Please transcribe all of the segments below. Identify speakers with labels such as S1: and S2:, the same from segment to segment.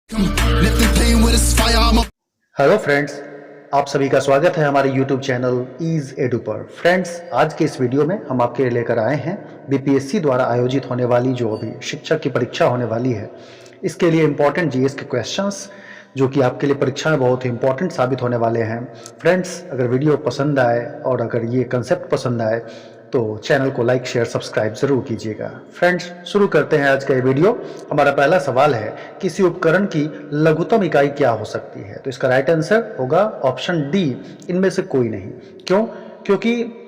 S1: Hello friends, आप सभी का स्वागत है हमारे YouTube चैनल ईज एडू पर। फ्रेंड्स, आज के इस वीडियो में हम आपके लिए लेकर आए हैं बीपीएससी द्वारा आयोजित होने वाली जो अभी शिक्षक की परीक्षा होने वाली है, इसके लिए इम्पोर्टेंट जीएस के क्वेश्चंस जो कि आपके लिए परीक्षा में बहुत ही इंपॉर्टेंट साबित होने वाले हैं। फ्रेंड्स, अगर वीडियो पसंद आए और अगर ये कंसेप्ट पसंद आए तो चैनल को लाइक शेयर सब्सक्राइब जरूर कीजिएगा। फ्रेंड्स, शुरू करते हैं आज का ये वीडियो। हमारा पहला सवाल है, किसी उपकरण की लघुत्तम इकाई क्या हो सकती है? तो इसका राइट आंसर होगा ऑप्शन डी, इनमें से कोई नहीं। क्यों? क्योंकि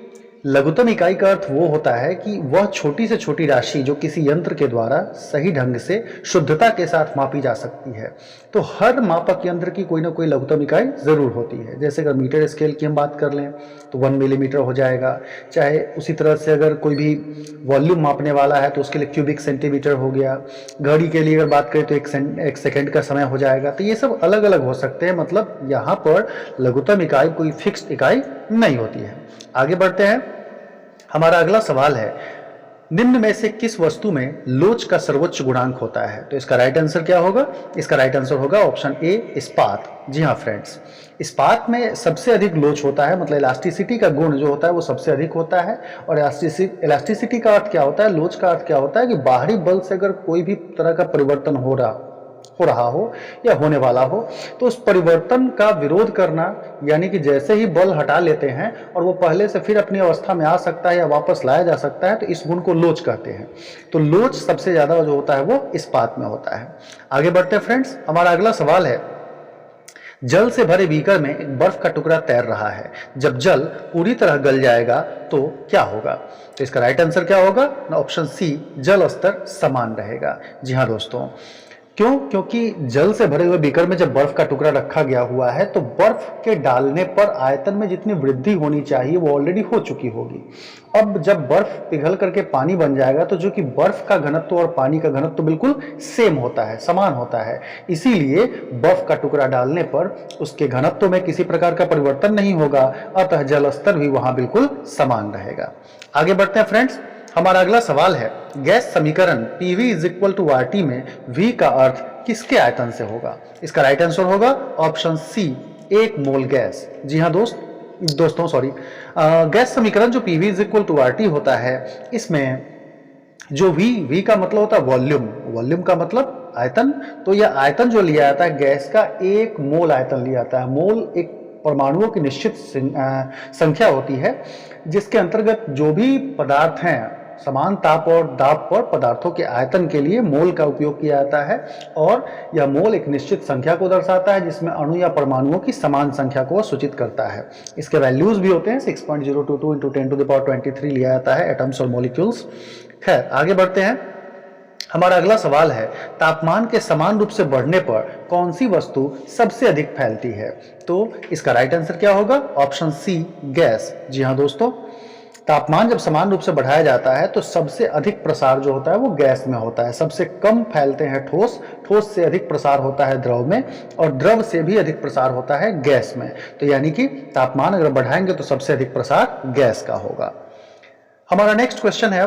S1: लघुत्तम इकाई का अर्थ वो होता है कि वह छोटी से छोटी राशि जो किसी यंत्र के द्वारा सही ढंग से शुद्धता के साथ मापी जा सकती है। तो हर मापक यंत्र की कोई ना कोई लघुत्तम इकाई जरूर होती है। जैसे अगर मीटर स्केल की हम बात कर लें तो 1 मिलीमीटर हो जाएगा, चाहे उसी तरह से अगर कोई भी वॉल्यूम मापने वाला है तो उसके लिए क्यूबिक सेंटीमीटर हो गया। घड़ी के लिए अगर बात करें तो एक सेकेंड का समय हो जाएगा। तो ये सब अलग अलग हो सकते हैं, मतलब यहाँ पर लघुत्तम इकाई कोई फिक्स्ड इकाई नहीं होती है। आगे बढ़ते हैं। हमारा अगला सवाल है, निम्न में से किस वस्तु में लोच का सर्वोच्च गुणांक होता है? तो इसका राइट आंसर क्या होगा? इसका राइट आंसर होगा ऑप्शन ए, इस्पात। जी हाँ फ्रेंड्स, इस्पात में सबसे अधिक लोच होता है, मतलब इलास्टिसिटी का गुण जो होता है वो सबसे अधिक होता है। और इलास्टिसिटी का अर्थ क्या होता है, लोच का अर्थ क्या होता है कि बाहरी बल से अगर कोई भी तरह का परिवर्तन हो रहा हो या होने वाला हो तो उस परिवर्तन का विरोध करना, यानी कि जैसे ही बल हटा लेते हैं और वो पहले से फिर अपनी अवस्था में आ सकता है या वापस लाया जा सकता है, तो इस गुण को लोच कहते हैं। तो लोच सबसे ज्यादा जो होता है वो इस्पात में होता है। आगे बढ़ते हैं फ्रेंड्स। हमारा अगला सवाल है, जल से भरे बीकर में एक बर्फ का टुकड़ा तैर रहा है, जब जल पूरी तरह गल जाएगा तो क्या होगा? तो इसका राइट आंसर क्या होगा? ऑप्शन सी, जल स्तर समान रहेगा। जी हाँ दोस्तों, क्यों? क्योंकि जल से भरे हुए बीकर में जब बर्फ का टुकड़ा रखा गया हुआ है तो बर्फ के डालने पर आयतन में जितनी वृद्धि होनी चाहिए वो ऑलरेडी हो चुकी होगी। अब जब बर्फ पिघल करके पानी बन जाएगा तो जो कि बर्फ का घनत्व और पानी का घनत्व बिल्कुल सेम होता है, समान होता है। इसीलिए बर्फ का टुकड़ा डालने पर उसके घनत्व में किसी प्रकार का परिवर्तन नहीं होगा, अतः जल स्तर भी वहां बिल्कुल समान रहेगा। आगे बढ़ते हैं फ्रेंड्स। हमारा अगला सवाल है, गैस समीकरण PV = RT में V का अर्थ किसके आयतन से होगा? इसका राइट आंसर होगा ऑप्शन सी, 1 मोल गैस। जी हाँ दोस्तों गैस समीकरण जो PV = RT होता है, इसमें जो V का मतलब होता है वॉल्यूम का मतलब आयतन। तो यह आयतन जो लिया जाता है गैस का, 1 मोल आयतन लिया जाता है। मोल एक परमाणुओं की निश्चित संख्या होती है जिसके अंतर्गत जो भी पदार्थ हैं समान ताप और दाब पर पदार्थों के आयतन के लिए मोल का उपयोग किया जाता है। और यह मोल एक निश्चित संख्या को दर्शाता है जिसमें अणु या परमाणुओं की समान संख्या को सूचित करता है। इसके वैल्यूज भी होते हैं, 6.022 × 10⁻23 लिया जाता है एटम्स और मॉलिक्यूल्स। खैर, आगे बढ़ते हैं। हमारा अगला सवाल है, तापमान के समान रूप से बढ़ने पर कौन सी वस्तु सबसे अधिक फैलती है? तो इसका राइट आंसर क्या होगा? Option C, gas. जी हाँ दोस्तों, तापमान जब समान रूप से बढ़ाया जाता है तो सबसे अधिक प्रसार जो होता है वो गैस में होता है। सबसे कम फैलते हैं ठोस से अधिक प्रसार होता है द्रव में, और द्रव से भी अधिक प्रसार होता है गैस में। तो यानी कि तापमान अगर बढ़ाएंगे तो सबसे अधिक प्रसार गैस का होगा। हमारा नेक्स्ट क्वेश्चन है,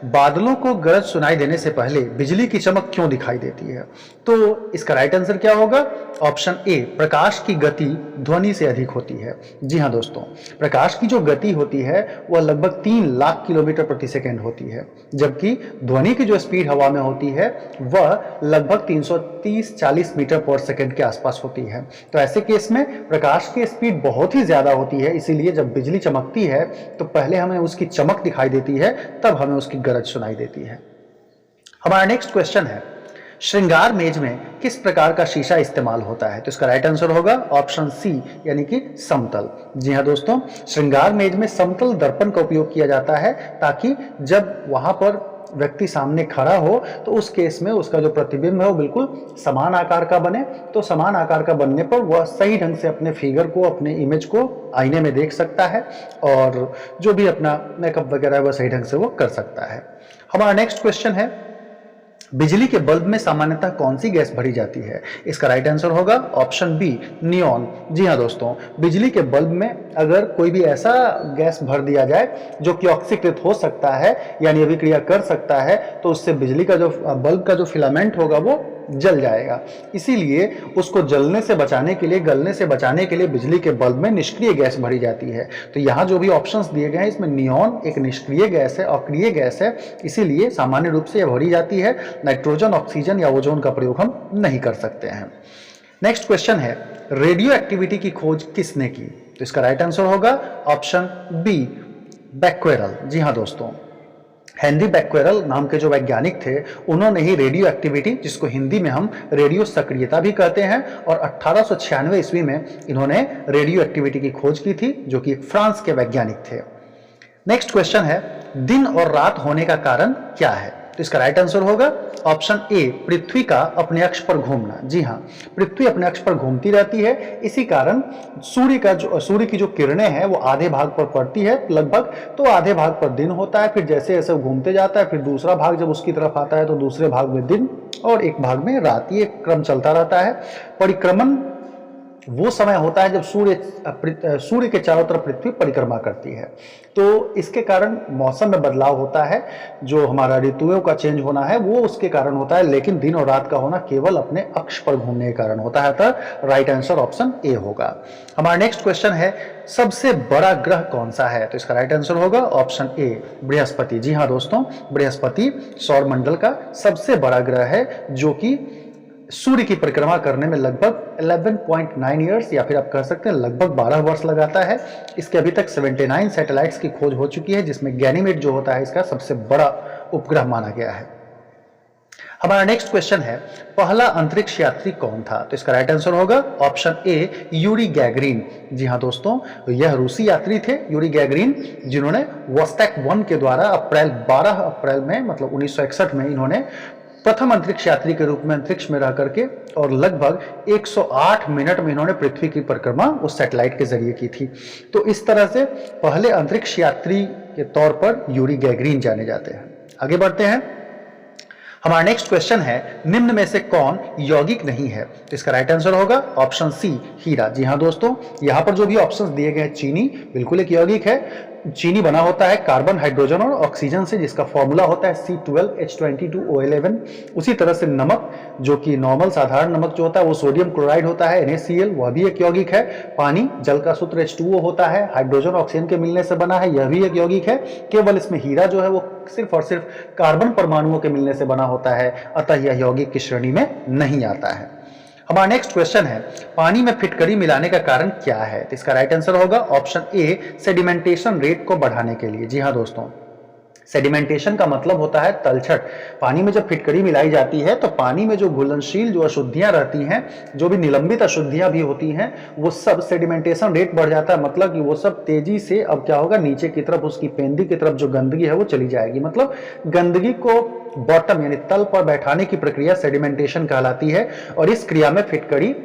S1: बादलों को गरज सुनाई देने से पहले बिजली की चमक क्यों दिखाई देती है? तो इसका राइट आंसर क्या होगा? ऑप्शन ए, प्रकाश की गति ध्वनि से अधिक होती है। जी हाँ दोस्तों, प्रकाश की जो गति होती है वह लगभग 3 लाख किलोमीटर प्रति सेकंड होती है, जबकि ध्वनि की जो स्पीड हवा में होती है वह लगभग 330-40 मीटर पर सेकंड के आसपास होती है। तो ऐसे केस में प्रकाश की स्पीड बहुत ही ज्यादा होती है, इसीलिए जब बिजली चमकती है तो पहले हमें उसकी चमक दिखाई देती है, तब हमें उसकी गरज सुनाई देती है। हमारा नेक्स्ट क्वेश्चन है, श्रृंगार मेज में किस प्रकार का शीशा इस्तेमाल होता है? तो इसका राइट आंसर होगा ऑप्शन सी, यानी कि समतल। जी हाँ दोस्तों, श्रृंगार मेज में समतल दर्पण का उपयोग किया जाता है ताकि जब वहां पर व्यक्ति सामने खड़ा हो तो उस केस में उसका जो प्रतिबिंब है वो बिल्कुल समान आकार का बने। तो समान आकार का बनने पर वह सही ढंग से अपने फिगर को, अपने इमेज को आईने में देख सकता है और जो भी अपना मेकअप वगैरह है वह सही ढंग से वो कर सकता है। हमारा नेक्स्ट क्वेश्चन है, बिजली के बल्ब में सामान्यतः कौन सी गैस भरी जाती है? इसका राइट आंसर होगा ऑप्शन बी, नियॉन। जी हाँ दोस्तों, बिजली के बल्ब में अगर कोई भी ऐसा गैस भर दिया जाए जो कि ऑक्सीकृत हो सकता है यानी अभिक्रिया कर सकता है, तो उससे बिजली का जो बल्ब का जो फिलामेंट होगा वो जल जाएगा। इसीलिए उसको जलने से बचाने के लिए, गलने से बचाने के लिए बिजली के बल्ब में निष्क्रिय गैस भरी जाती है। तो यहाँ जो भी ऑप्शंस दिए गए हैं इसमें नियॉन एक निष्क्रिय गैस है, अक्रिय गैस है, इसीलिए सामान्य रूप से यह भरी जाती है। नाइट्रोजन, ऑक्सीजन या ओजोन का प्रयोग हम नहीं कर सकते हैं। नेक्स्ट क्वेश्चन है, रेडियो एक्टिविटी की खोज किसने की? तो इसका राइट आंसर होगा ऑप्शन बी, बैक्वेरल। जी हाँ दोस्तों, हेनरी बैक्वेरल नाम के जो वैज्ञानिक थे उन्होंने ही रेडियो एक्टिविटी, जिसको हिंदी में हम रेडियो सक्रियता भी कहते हैं, और 1896 ईस्वी में इन्होंने रेडियो एक्टिविटी की खोज की थी, जो कि फ्रांस के वैज्ञानिक थे। नेक्स्ट क्वेश्चन है, दिन और रात होने का कारण क्या है? तो इसका राइट आंसर होगा ऑप्शन ए, पृथ्वी का अपने अक्ष पर घूमना। जी हाँ, पृथ्वी अपने अक्ष पर घूमती रहती है, इसी कारण सूर्य की जो किरणें हैं वो आधे भाग पर पड़ती है लगभग, तो आधे भाग पर दिन होता है, फिर जैसे जैसे घूमते जाता है फिर दूसरा भाग जब उसकी तरफ आता है तो दूसरे भाग में दिन और एक भाग में रात, ये क्रम चलता रहता है। परिक्रमण वो समय होता है जब सूर्य के चारों तरफ पृथ्वी परिक्रमा करती है, तो इसके कारण मौसम में बदलाव होता है, जो हमारा ऋतुओं का चेंज होना है वो उसके कारण होता है, लेकिन दिन और रात का होना केवल अपने अक्ष पर घूमने के कारण होता है। तो राइट आंसर ऑप्शन ए होगा। हमारा नेक्स्ट क्वेश्चन है, सबसे बड़ा ग्रह कौन सा है? तो इसका राइट आंसर होगा ऑप्शन ए, बृहस्पति। जी हाँ दोस्तों, बृहस्पति सौर मंडल का सबसे बड़ा ग्रह है, जो कि सूर्य की परिक्रमा करने में लगभग 11.9 ईयर्स या फिर आप कह सकते हैं लगभग 12 वर्ष लगाता है। इसके अभी तक 79 सैटेलाइट्स की खोज हो चुकी है, जिसमें गैनीमेड जो होता है इसका सबसे बड़ा उपग्रह माना गया है। हमारा नेक्स्ट क्वेश्चन है, पहला अंतरिक्ष यात्री कौन था? तो इसका राइट आंसर होगा ऑप्शन ए, यूरी गैगरिन। जी हाँ दोस्तों, यह रूसी यात्री थे यूरी गैगरिन, जिन्होंने वोस्टैक 1 के द्वारा 12 अप्रैल में मतलब 1961 में इन्होंने प्रथम अंतरिक्ष यात्री के रूप में अंतरिक्ष में रह करके और लगभग 108 मिनट में इन्होंने पृथ्वी की परिक्रमा उस सैटेलाइट के जरिए की थी। तो इस तरह से पहले अंतरिक्ष यात्री के तौर पर यूरी गैगरिन जाने जाते हैं। आगे बढ़ते हैं। हमारा नेक्स्ट क्वेश्चन है, निम्न में से कौन यौगिक नहीं है? तो इसका राइट आंसर होगा ऑप्शन सी, हीरा। जी हाँ दोस्तों, यहाँ पर जो भी ऑप्शंस दिए गए हैं, चीनी बिल्कुल एक यौगिक है। चीनी बना होता है कार्बन, हाइड्रोजन और ऑक्सीजन से, जिसका फॉर्मूला होता है C12H22O11। उसी तरह से नमक, जो कि नॉर्मल साधारण नमक जो होता है वो सोडियम क्लोराइड होता है, NaCl, वह भी एक यौगिक है। पानी, जल का सूत्र H2O होता है, हाइड्रोजन ऑक्सीजन के मिलने से बना है, यह भी एक यौगिक है। केवल इसमें हीरा जो है वो सिर्फ और सिर्फ कार्बन परमाणुओं के मिलने से बना होता है, अतः यह यौगिक की श्रेणी में नहीं आता है। हमारा नेक्स्ट क्वेश्चन है, पानी में फिटकरी मिलाने का कारण क्या है? तो इसका राइट आंसर होगा ऑप्शन ए, सेडिमेंटेशन रेट को बढ़ाने के लिए। जी हाँ दोस्तों, सेडिमेंटेशन का मतलब होता है तलछट। पानी में जब फिटकरी मिलाई जाती है तो पानी में जो घुलनशील जो अशुद्धियां रहती हैं, जो भी निलंबित अशुद्धियां भी होती हैं, वो सब सेडिमेंटेशन रेट बढ़ जाता है, मतलब कि वो सब तेजी से अब क्या होगा, नीचे की तरफ उसकी पेंदी की तरफ जो गंदगी है वो चली जाएगी। मतलब गंदगी को बॉटम यानी तल पर बैठाने की प्रक्रिया सेडिमेंटेशन कहलाती है, और इस क्रिया में फिटकरी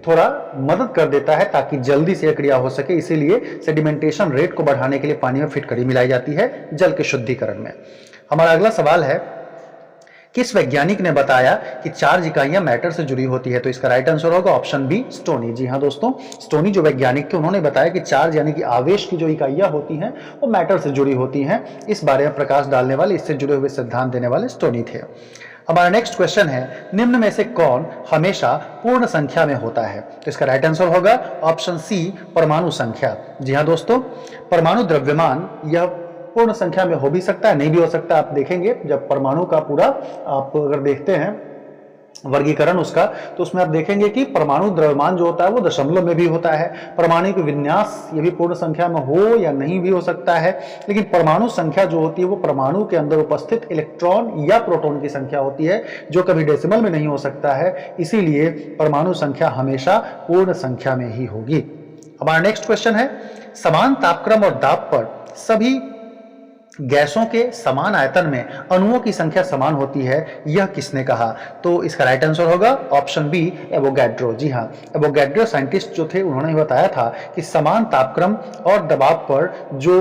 S1: थोड़ा मदद कर देता है ताकि जल्दी से क्रिया हो सके। इसीलिए सेडिमेंटेशन रेट को बढ़ाने के लिए पानी में फिटकरी मिलाई जाती है जल के शुद्धिकरण में। हमारा अगला सवाल है, किस वैज्ञानिक ने बताया कि चार्ज इकाइयां मैटर से जुड़ी होती है? तो इसका राइट आंसर होगा ऑप्शन बी, स्टोनी। जी हाँ दोस्तों, स्टोनी जो वैज्ञानिक थे उन्होंने बताया कि चार्ज यानी कि आवेश की जो इकाइयां होती हैं वो मैटर से जुड़ी होती हैं। इस बारे में प्रकाश डालने वाले, इससे जुड़े हुए सिद्धांत देने वाले स्टोनी थे। हमारा नेक्स्ट क्वेश्चन है, निम्न में से कौन हमेशा पूर्ण संख्या में होता है? तो इसका राइट आंसर होगा ऑप्शन सी, परमाणु संख्या। जी हाँ दोस्तों, परमाणु द्रव्यमान यह पूर्ण संख्या में हो भी सकता है, नहीं भी हो सकता। आप देखेंगे जब परमाणु का पूरा आप अगर देखते हैं वर्गीकरण उसका, तो उसमें आप देखेंगे कि परमाणु द्रव्यमान जो होता है वो दशमलव में भी होता है। परमाणु का विन्यास ये भी पूर्ण संख्या में हो या नहीं भी हो सकता है, लेकिन परमाणु संख्या जो होती है वो परमाणु के अंदर उपस्थित इलेक्ट्रॉन या प्रोटॉन की संख्या होती है, जो कभी डेसिमल में नहीं हो सकता है। इसीलिए परमाणु संख्या हमेशा पूर्ण संख्या में ही होगी। हमारा नेक्स्ट क्वेश्चन है, समान तापक्रम और दाब पर सभी गैसों के समान आयतन में अणुओं की संख्या समान होती है, यह किसने कहा? तो इसका राइट आंसर होगा ऑप्शन बी, एवोगैड्रो। जी हाँ, एवोगैड्रो साइंटिस्ट जो थे उन्होंने बताया था कि समान तापक्रम और दबाव पर जो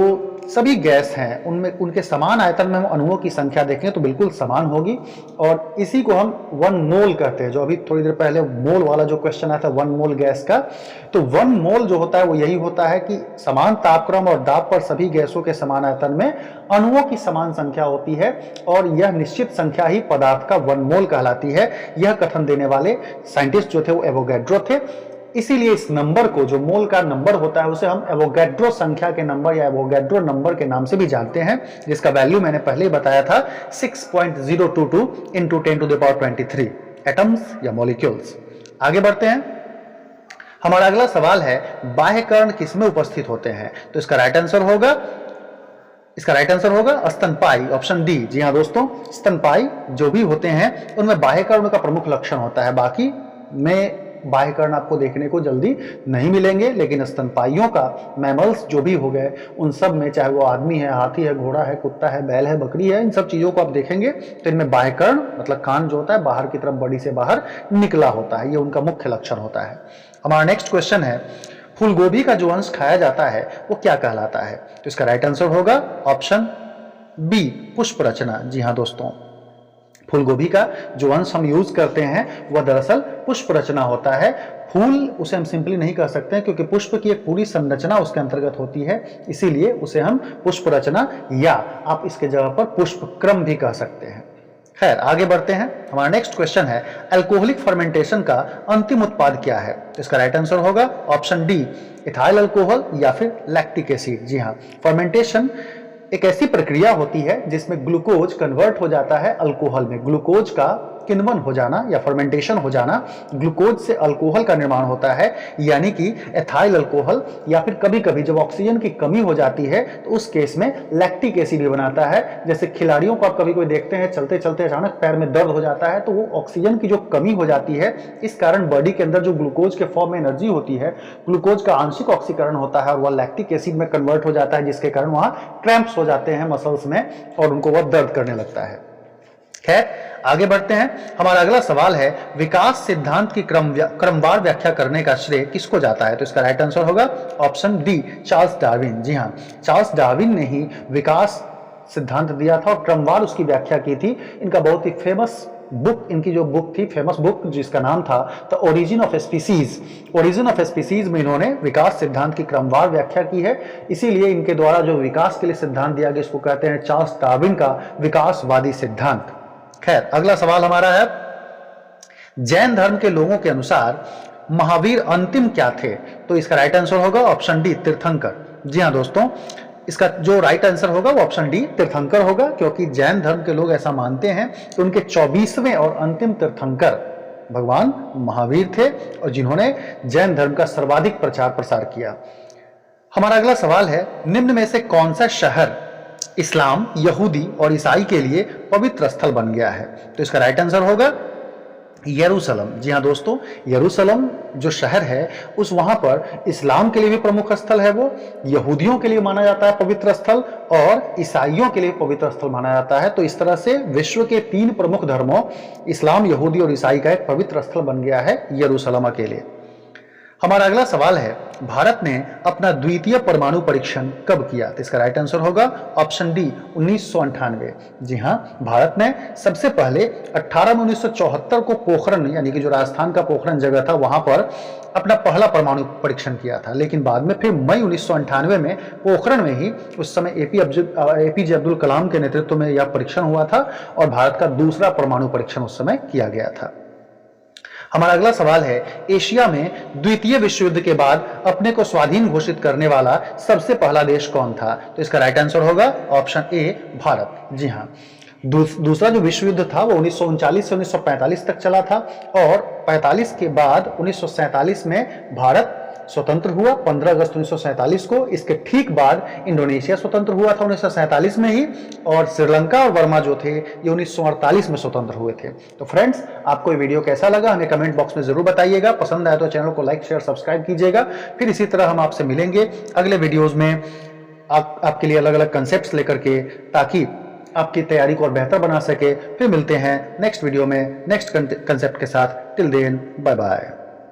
S1: सभी गैस हैं उनमें उनके समान आयतन में हम अणुओं की संख्या देखें तो बिल्कुल समान होगी, और इसी को हम 1 मोल कहते हैं। जो अभी थोड़ी देर पहले मोल वाला जो क्वेश्चन आया था 1 मोल गैस का, तो 1 मोल जो होता है वो यही होता है कि समान तापक्रम और दाब पर सभी गैसों के समान आयतन में अणुओं की समान संख्या होती है, और यह निश्चित संख्या ही पदार्थ का 1 मोल कहलाती है। यह कथन देने वाले साइंटिस्ट जो थे वो एवोगैड्रो थे। इसीलिए इस नंबर को, जो मोल का नंबर होता है, उसे हम एवोगैड्रो संख्या के नंबर या एवोगैड्रो नंबर के नाम से भी जानते हैं, जिसका वैल्यू मैंने पहले ही बताया था 6.022 इंटू 10⁻23 एटम्स या मॉलिक्यूल्स। आगे बढ़ते हैं। हमारा अगला सवाल है बाह्य कर्ण किसमें उपस्थित होते हैं? तो इसका राइट आंसर होगा स्तनपायी, ऑप्शन डी। जी हाँ दोस्तों, स्तनपायी जो भी होते हैं उनमें बाह्य कर्ण का प्रमुख लक्षण होता है। बाकी में बाह्य कर्ण आपको देखने को जल्दी नहीं मिलेंगे, लेकिन स्तनपाइयों का, मैमल्स जो भी हो गए, उन सब में, चाहे वो आदमी है, हाथी है, घोड़ा है, कुत्ता है, बैल है, बकरी है, इन सब चीजों को आप देखेंगे तो इनमें बाह्य कर्ण मतलब कान जो होता है बाहर की तरफ बॉडी से बाहर निकला होता है, ये उनका मुख्य लक्षण होता है। हमारा नेक्स्ट क्वेश्चन है फूलगोभी का जो अंश खाया जाता है वो क्या कहलाता है? तो इसका राइट आंसर होगा ऑप्शन बी, पुष्प रचना। जी हाँ दोस्तों, फूलगोभी का जो अंश हम यूज करते हैं वह दरअसल पुष्प रचना होता है। फूल उसे हम सिंपली नहीं कह सकते हैं, क्योंकि पुष्प की एक पूरी संरचना उसके अंतर्गत होती है, इसीलिए उसे हम पुष्प रचना या आप इसके जगह पर पुष्प क्रम भी कह सकते हैं। खैर, आगे बढ़ते हैं। हमारा नेक्स्ट क्वेश्चन है अल्कोहलिक फर्मेंटेशन का अंतिम उत्पाद क्या है? तो इसका राइट आंसर होगा ऑप्शन डी, इथाइल अल्कोहल या फिर लैक्टिक एसिड। जी हाँ, फर्मेंटेशन एक ऐसी प्रक्रिया होती है जिसमें ग्लूकोज कन्वर्ट हो जाता है अल्कोहल में। ग्लूकोज का किण्वन हो जाना या फर्मेंटेशन हो जाना, ग्लूकोज से अल्कोहल का निर्माण होता है, यानी कि एथाइल अल्कोहल। या फिर कभी कभी जब ऑक्सीजन की कमी हो जाती है तो उस केस में लैक्टिक एसिड भी बनाता है। जैसे खिलाड़ियों को आप कभी कोई देखते हैं चलते चलते अचानक पैर में दर्द हो जाता है, तो वो ऑक्सीजन की जो कमी हो जाती है, इस कारण बॉडी के अंदर जो ग्लूकोज के फॉर्म में एनर्जी होती है, ग्लूकोज का आंशिक ऑक्सीकरण होता है और वह लैक्टिक एसिड में कन्वर्ट हो जाता है, जिसके कारण वहां क्रैम्प्स हो जाते हैं मसल्स में और उनको वह दर्द करने लगता है। खैर, आगे बढ़ते हैं। हमारा अगला सवाल है विकास सिद्धांत की क्रमवार व्याख्या करने का श्रेय किसको जाता है? तो इसका राइट आंसर होगा ऑप्शन डी, चार्ल्स डार्विन। जी हाँ, चार्ल्स डार्विन ने ही विकास सिद्धांत दिया था और क्रमवार उसकी व्याख्या की थी। इनका बहुत ही फेमस बुक, इनकी जो बुक थी, फेमस बुक जिसका नाम था the origin of species. Origin of species में इन्होंने विकास सिद्धांत की क्रमवार व्याख्या की है। इसीलिए इनके द्वारा जो विकास के लिए सिद्धांत दिया गया, इसको कहते हैं चार्ल्स डार्विन का विकासवादी सिद्धांत। खैर, अगला सवाल हमारा है जैन धर्म के लोगों के अनुसार महावीर अंतिम क्या थे? तो इसका राइट आंसर होगा ऑप्शन डी, तीर्थंकर। जी हाँ दोस्तों, इसका जो राइट आंसर होगा वो ऑप्शन डी, तीर्थंकर होगा, क्योंकि जैन धर्म के लोग ऐसा मानते हैं कि उनके 24वें और अंतिम तीर्थंकर भगवान महावीर थे और जिन्होंने जैन धर्म का सर्वाधिक प्रचार प्रसार किया। हमारा अगला सवाल है निम्न में से कौन सा शहर इस्लाम, यहूदी और ईसाई के लिए पवित्र स्थल बन गया है? तो इसका राइट आंसर होगा यरूशलेम। जी हाँ दोस्तों, यरूशलेम जो शहर है उस वहां पर इस्लाम के लिए भी प्रमुख स्थल है, वो यहूदियों के लिए माना जाता है पवित्र स्थल और ईसाइयों के लिए पवित्र स्थल माना जाता है। तो इस तरह से विश्व के 3 प्रमुख धर्मों इस्लाम, यहूदी और ईसाई का एक पवित्र स्थल बन गया है यरूशलेम के लिए। हमारा अगला सवाल है भारत ने अपना द्वितीय परमाणु परीक्षण कब किया? तो इसका राइट आंसर होगा ऑप्शन डी, 1998। जी हाँ, भारत ने सबसे पहले 18 में 1974 को पोखरण, यानी कि जो राजस्थान का पोखरण जगह था, वहां पर अपना पहला परमाणु परीक्षण किया था। लेकिन बाद में फिर मई 1998 में पोखरण में ही, उस समय एपीजे अब्दुल कलाम के नेतृत्व में यह परीक्षण हुआ था और भारत का दूसरा परमाणु परीक्षण उस समय किया गया था। हमारा अगला सवाल है एशिया में द्वितीय विश्व युद्ध के बाद अपने को स्वाधीन घोषित करने वाला सबसे पहला देश कौन था? तो इसका राइट आंसर होगा ऑप्शन ए, भारत। जी हाँ, दूसरा जो विश्व युद्ध था वो 1939 से 1945 तक चला था और 45 के बाद 1947 में भारत स्वतंत्र हुआ 15 अगस्त 1947 को। इसके ठीक बाद इंडोनेशिया स्वतंत्र हुआ था 1947 में ही, और श्रीलंका और वर्मा जो थे ये 1948 में स्वतंत्र हुए थे। तो फ्रेंड्स, आपको ये वीडियो कैसा लगा हमें कमेंट बॉक्स में जरूर बताइएगा। पसंद आया तो चैनल को लाइक, शेयर, सब्सक्राइब कीजिएगा। फिर इसी तरह हम आपसे मिलेंगे अगले वीडियोज में आपके लिए अलग अलग कंसेप्ट लेकर के, ताकि आपकी तैयारी को और बेहतर बना सके। फिर मिलते हैं नेक्स्ट वीडियो में नेक्स्ट कंसेप्ट के साथ। Till then, bye bye.